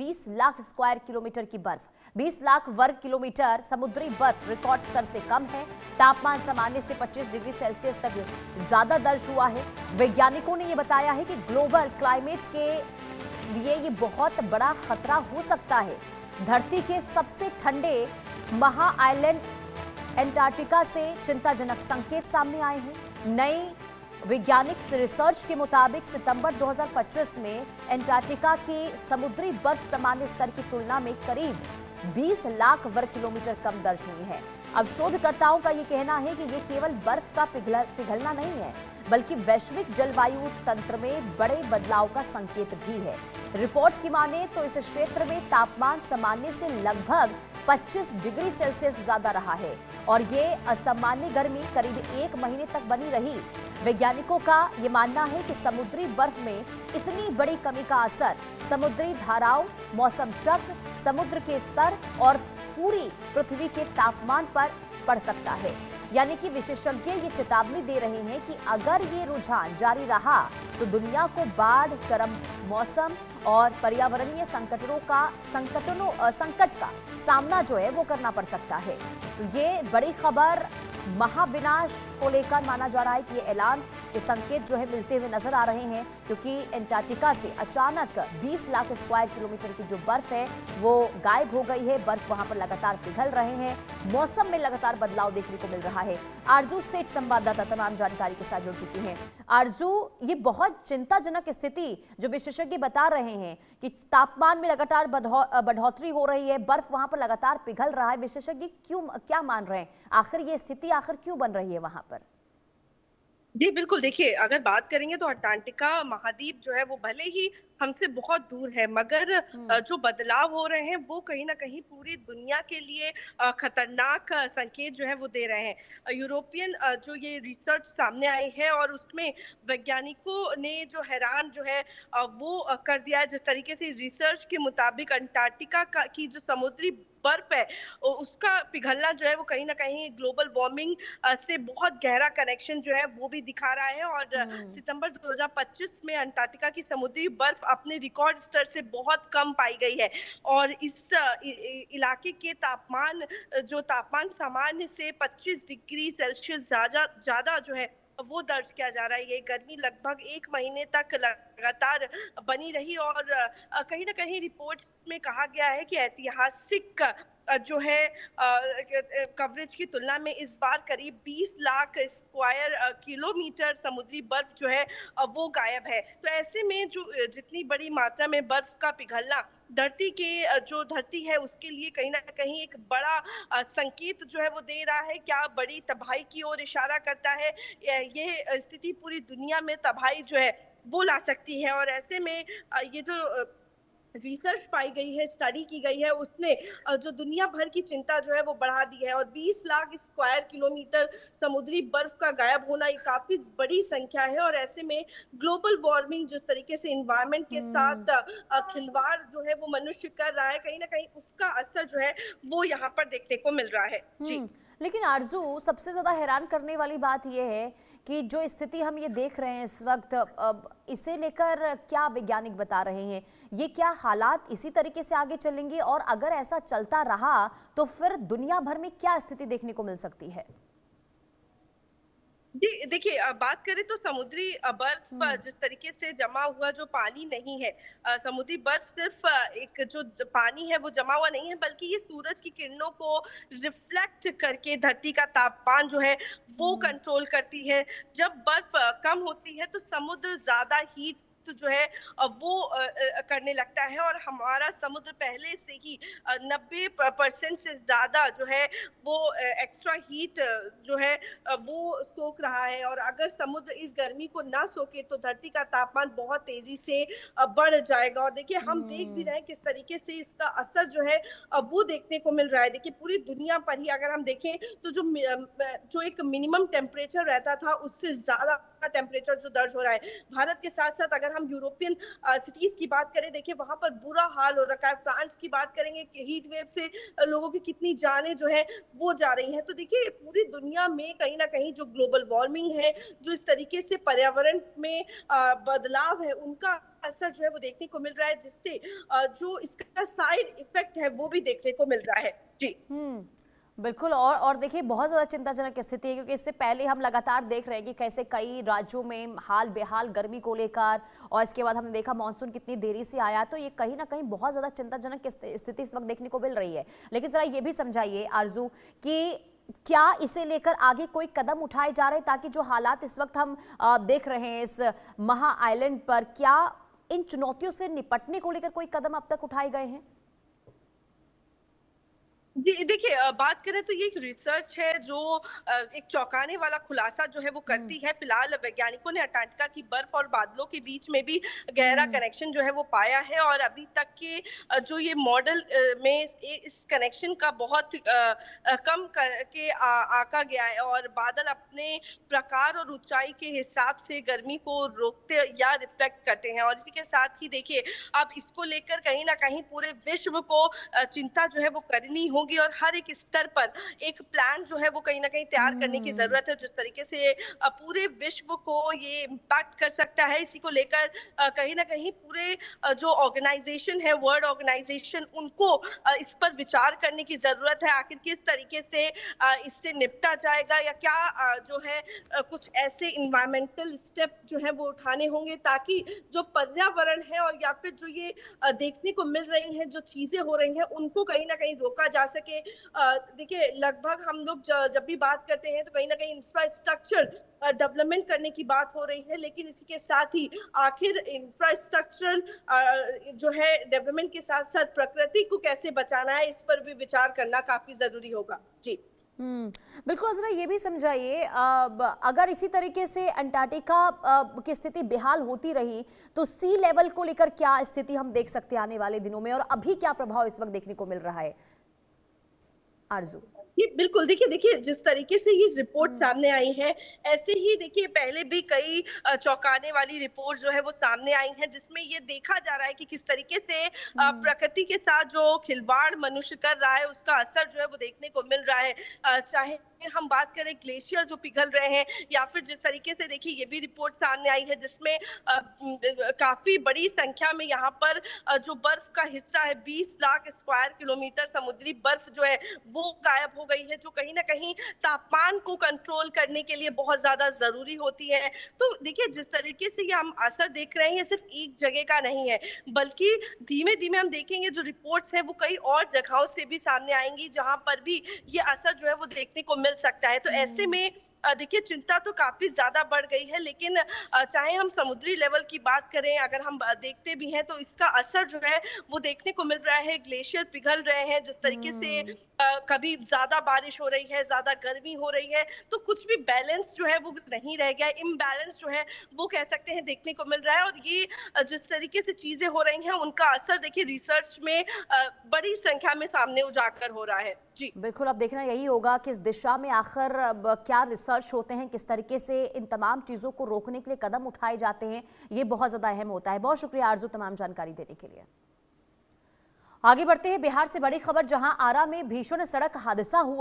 20 lakh square kilometre की बर्फ, 20 लाख वर्ग किलोमीटर समुद्री बर्फ रिकॉर्ड स्तर से कम है। तापमान सामान्य से 25 डिग्री सेल्सियस तक ज्यादा दर्ज हुआ है। वैज्ञानिकों ने यह बताया है कि ग्लोबल क्लाइमेट के लिए ये बहुत बड़ा खतरा हो सकता है। धरती के सबसे ठंडे महा आइलैंड एंटार्क्टिका से चिंताजनक संकेत सामने आए हैं। नई वैज्ञानिक रिसर्च के मुताबिक सितंबर 2025 में एंटार्क्टिका की समुद्री बर्फ सामान्य स्तर की तुलना में करीब 20 लाख वर्ग किलोमीटर कम दर्ज हुई है। अब शोधकर्ताओं का यह कहना है कि यह केवल बर्फ का पिघलना नहीं है, बल्कि वैश्विक जलवायु तंत्र में बड़े बदलाव का संकेत भी है। रिपोर्ट की माने तो इस क्षेत्र में तापमान सामान्य से लगभग 25 डिग्री सेल्सियस ज्यादा रहा है और ये असामान्य गर्मी करीब 1 महीने तक बनी रही। वैज्ञानिकों का ये मानना है कि समुद्री बर्फ में इतनी बड़ी कमी का असर समुद्री धाराओं, मौसम चक्र, समुद्र के स्तर और पूरी पृथ्वी के तापमान पर पड़ सकता है। यानी कि विशेषज्ञ ये चेतावनी दे रहे हैं कि अगर ये रुझान जारी रहा तो दुनिया को बाढ़, चरम मौसम और पर्यावरणीय संकट का सामना जो है वो करना पड़ सकता है। तो ये बड़ी खबर महाविनाश को लेकर माना जा रहा है कि ये ऐलान के संकेत जो है मिलते हुए नजर आ रहे हैं, क्योंकि एंटार्क्टिका से अचानक 20 लाख स्क्वायर किलोमीटर की जो बर्फ है वो गायब हो गई है। बर्फ वहां पर लगातार पिघल रहे हैं, मौसम में लगातार बदलाव देखने को मिल रहा है। आरजू सेठ संवाददाता तमाम जानकारी के साथ जुड़ चुकी हैं। आरजू, ये बहुत चिंताजनक स्थिति जो विशेषज्ञ बता रहे हैं कि तापमान में लगातार बढ़ोतरी हो रही है, बर्फ वहां पर लगातार पिघल रहा है। विशेषज्ञ क्या मान रहे हैं, आखिर ये स्थिति आखिर क्यों बन रही है वहां पर? जी, बिल्कुल। देखिए, अगर बात करेंगे तो अंटार्कटिका महाद्वीप जो है वो भले ही हमसे बहुत दूर है, मगर जो बदलाव हो रहे हैं वो कहीं न कहीं पूरी दुनिया के लिए खतरनाक संकेत जो है वो दे रहे हैं। यूरोपियन जो ये रिसर्च सामने आई है और उसमें वैज्ञानिकों ने जो हैरान जो है वो कर दिया है। जिस तरीके से रिसर्च के मुताबिक अंटार्कटिका की जो समुद्री बर्फ है उसका पिघलना जो है वो कहीं न कहीं ग्लोबल वार्मिंग से बहुत गहरा कनेक्शन जो है वो भी दिखा रहा है। और सितंबर 2025 में अंटार्कटिका की समुद्री बर्फ अपने रिकॉर्ड स्तर से बहुत कम पाई गई है और इस इलाके के जो तापमान सामान्य से 25 डिग्री सेल्सियस ज्यादा जो है वो दर्ज किया जा रहा है। ये गर्मी लगभग 1 महीने तक लगातार बनी रही और कहीं न कहीं रिपोर्ट्स में कहा गया है कि ऐतिहासिक जो है कवरेज की तुलना में इस बार करीब 20 लाख स्क्वायर किलोमीटर समुद्री बर्फ जो है वो गायब है। तो ऐसे में जो जितनी बड़ी मात्रा में बर्फ का पिघलना जो धरती है उसके लिए कहीं न कहीं एक बड़ा संकेत जो है वो दे रहा है। क्या बड़ी तबाही की ओर इशारा करता है। ये स्थिति पूरी दुनिया में तबाही जो है वो ला सकती है और ऐसे में ये जो रिसर्च पाई गई है, स्टडी की गई है, उसने जो दुनिया भर की चिंता जो है वो बढ़ा दी है और 20 लाख स्क्वायर किलोमीटर समुद्री बर्फ का गायब होना ये काफी बड़ी संख्या है और ऐसे में ग्लोबल वार्मिंग जिस तरीके से एनवायरनमेंट के साथ खिलवाड़ जो है वो मनुष्य कर रहा है, कहीं ना कहीं उसका असर जो है वो यहाँ पर देखने को मिल रहा है। जी। लेकिन आरजू, सबसे ज्यादा हैरान करने वाली बात यह है कि जो स्थिति हम ये देख रहे हैं इस वक्त, इसे लेकर क्या वैज्ञानिक बता रहे हैं? ये क्या हालात इसी तरीके से आगे चलेंगे और अगर ऐसा चलता रहा तो फिर दुनिया भर में क्या स्थिति देखने को मिल सकती है? जी, देखिए, बात करें तो समुद्री बर्फ जिस तरीके से जमा हुआ जो पानी नहीं है, समुद्री बर्फ सिर्फ एक जो पानी है वो जमा हुआ नहीं है, बल्कि ये सूरज की किरणों को रिफ्लेक्ट करके धरती का तापमान जो है वो कंट्रोल करती है। जब बर्फ कम होती है तो समुद्र ज्यादा हीट जो है वो करने लगता है और हमारा समुद्र पहले से ही 90% से ज्यादा जो है वो एक्स्ट्रा हीट जो है वो सोख रहा है और अगर समुद्र इस गर्मी को ना सोखे तो धरती का तापमान बहुत तेजी से बढ़ जाएगा। और देखिए, हम देख भी रहे हैं किस तरीके से इसका असर जो है वो देखने को मिल रहा है। देखिए, पूरी दुनिया पर ही अगर हम देखें तो जो एक मिनिमम टेम्परेचर रहता था उससे ज्यादा टेम्परेचर जो दर्ज हो रहा है। भारत के साथ साथ अगर हम यूरोपियन सिटीज की बात करें, देखिए वहां पर बुरा हाल हो रखा है। फ्रांस की बात करेंगे कि हीट वेव से लोगों की कितनी जानें जो है वो जा रही हैं। तो देखिए, पूरी दुनिया में कहीं ना कहीं जो ग्लोबल वार्मिंग है, जो इस तरीके से पर्यावरण में बदलाव है, उनका असर जो है वो देखने को मिल रहा है, जिससे जो इसका साइड इफेक्ट है वो भी देखने को मिल रहा है। जी बिल्कुल। और देखिए बहुत ज़्यादा चिंताजनक स्थिति है, क्योंकि इससे पहले हम लगातार देख रहे हैं कि कैसे कई राज्यों में हाल बेहाल गर्मी को लेकर, और इसके बाद हमने देखा मानसून कितनी देरी से आया, तो ये कहीं ना कहीं बहुत ज़्यादा चिंताजनक स्थिति इस वक्त देखने को मिल रही है। लेकिन ज़रा ये भी समझाइए आरजू कि क्या इसे लेकर आगे कोई कदम उठाए जा रहे हैं, ताकि जो हालात इस वक्त हम देख रहे हैं इस महा आइलैंड पर, क्या इन चुनौतियों से निपटने को लेकर कोई कदम अब तक उठाए गए हैं? जी, देखिए बात करें तो ये एक रिसर्च है जो एक चौंकाने वाला खुलासा जो है वो करती है। फिलहाल वैज्ञानिकों ने अंटार्कटिका की बर्फ और बादलों के बीच में भी गहरा कनेक्शन जो है वो पाया है, और अभी तक के जो ये मॉडल में इस कनेक्शन का बहुत कम करके आंका गया है, और बादल अपने प्रकार और ऊंचाई के हिसाब से गर्मी को रोकते या रिफ्लेक्ट करते हैं। और इसी के साथ ही देखिए अब इसको लेकर कहीं ना कहीं पूरे विश्व को चिंता जो है वो करनी होगी, और हर एक स्तर पर एक प्लान जो है वो कहीं ना कहीं तैयार करने की जरूरत है, जिस तरीके से पूरे विश्व को ये इम्पैक्ट कर सकता है। इसी को लेकर कहीं ना कहीं पूरे जो ऑर्गेनाइजेशन है, वर्ल्ड ऑर्गेनाइजेशन, उनको इस पर विचार करने की जरूरत है। आखिर किस तरीके से इससे निपटा जाएगा, या क्या जो है कुछ ऐसे इन्वायरमेंटल स्टेप जो है वो उठाने होंगे, ताकि जो पर्यावरण है और या फिर जो ये देखने को मिल रही हैं जो चीजें हो रही हैं उनको कहीं ना कहीं रोका जा सके। देखिए लगभग हम लोग जब भी बात करते हैं तो कहीं ना कहीं इंफ्रास्ट्रक्चर डेवलपमेंट करने की बात हो रही है, लेकिन इसी के साथ ही आखिर इंफ्रास्ट्रक्चरल जो है डेवलपमेंट के साथ साथ प्रकृति को कैसे बचाना है, इस पर भी विचार करना काफी जरूरी होगा। जी बिल्कुल। जरा ये भी समझाइए, अगर इसी तरीके से अंटार्कटिका की स्थिति बेहाल होती रही तो सी लेवल को लेकर क्या स्थिति हम देख सकते हैं आने वाले दिनों में, और अभी क्या प्रभाव इस वक्त देखने को मिल रहा है आरजू? ये बिल्कुल देखिए जिस तरीके से ये रिपोर्ट सामने आई है, ऐसे ही देखिए पहले भी कई चौंकाने वाली रिपोर्ट जो है वो सामने आई है, जिसमें ये देखा जा रहा है कि किस तरीके से प्रकृति के साथ जो खिलवाड़ मनुष्य कर रहा है उसका असर जो है वो देखने को मिल रहा है। चाहे हम बात करें ग्लेशियर जो पिघल रहे हैं, या फिर जिस तरीके से देखिए ये भी रिपोर्ट सामने आई है जिसमें काफी बड़ी संख्या में यहाँ पर जो बर्फ का हिस्सा है 20 लाख स्क्वायर किलोमीटर समुद्री बर्फ जो है वो गायब हो गई है, जो कहीं ना कहीं तापमान को कंट्रोल करने के लिए बहुत ज्यादा जरूरी होती है। तो देखिए जिस तरीके से ये हम असर देख रहे हैं ये सिर्फ एक जगह का नहीं है, बल्कि धीमे धीमे हम देखेंगे जो रिपोर्ट्स है वो कई और जगहों से भी सामने आएंगी जहां पर भी ये असर जो है वो देखने को मिल सकता है। तो ऐसे में देखिए चिंता तो काफी ज्यादा बढ़ गई है, लेकिन चाहे हम समुद्री लेवल की बात करें, अगर हम देखते भी हैं तो इसका असर जो है वो देखने को मिल रहा है। ग्लेशियर पिघल रहे हैं, जिस तरीके से कभी ज्यादा बारिश हो रही है, ज्यादा गर्मी हो रही है, तो कुछ भी बैलेंस जो है वो नहीं रह गया, इम्बैलेंस जो है वो कह सकते हैं देखने को मिल रहा है। और ये जिस तरीके से चीजें हो रही हैं उनका असर देखिए रिसर्च में बड़ी संख्या में सामने उजागर हो रहा है। जी बिल्कुल। अब देखना यही होगा कि इस दिशा में आखिर क्या रिसर्च होते हैं, किस तरीके से इन तमाम चीजों को रोकने के लिए कदम उठाए जाते हैं, ये बहुत ज्यादा अहम होता है। बहुत शुक्रिया आरजू तमाम जानकारी देने के लिए। आगे बढ़ते हैं बिहार से बड़ी खबर, जहां आरा में भीषण सड़क हादसा हुआ।